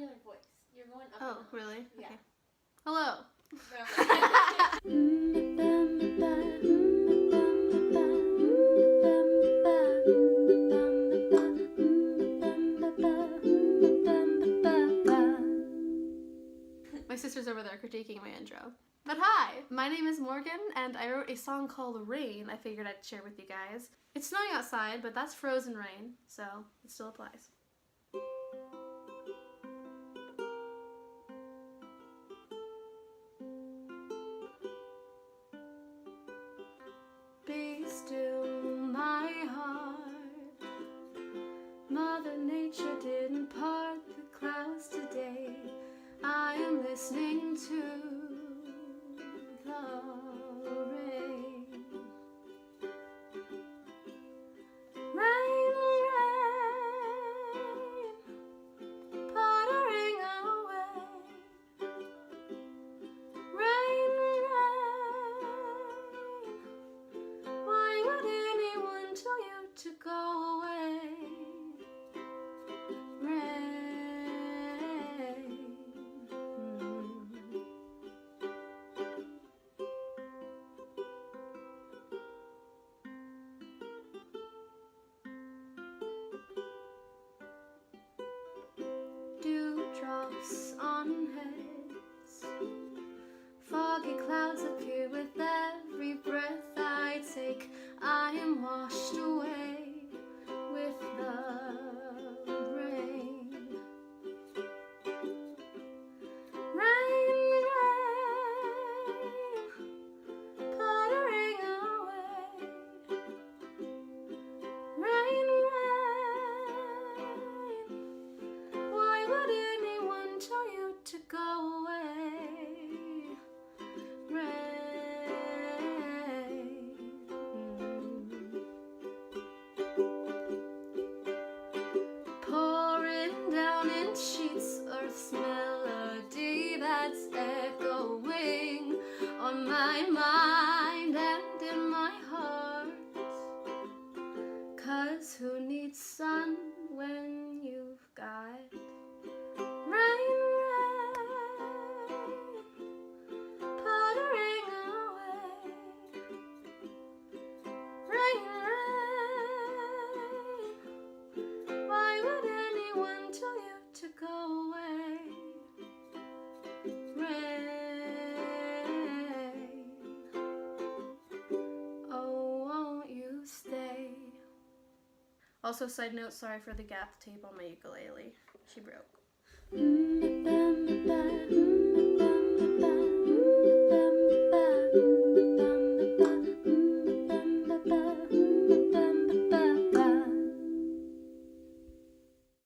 another voice. You're going up. Oh, really? Yeah. Okay. Hello. My sister's over there critiquing my intro. But hi, my name is Morgan, and I wrote a song called Rain I figured I'd share with you guys. It's snowing outside, but that's frozen rain, so it still applies. Be still, my heart. Mother Nature didn't part the clouds today. I am listening to the rain. Rain, rain, pattering away. Rain, rain, why would anyone tell you to go away? Rain. Dewdrops on heads, foggy clouds appear with every breath I take. I am washed away with the rain. Rain, rain, pattering away. Rain, rain, why would anyone tell you to go away? Rain. Pouring down in sheets, earth's melody that's echoing on my mind and in my heart. 'Cause who needs sun when you've got rain, rain, pattering away. Rain, rain, why would anyone tell you to go away? Rain, oh, won't you stay? Also, side note, sorry for the gap tape on my ukulele. She broke.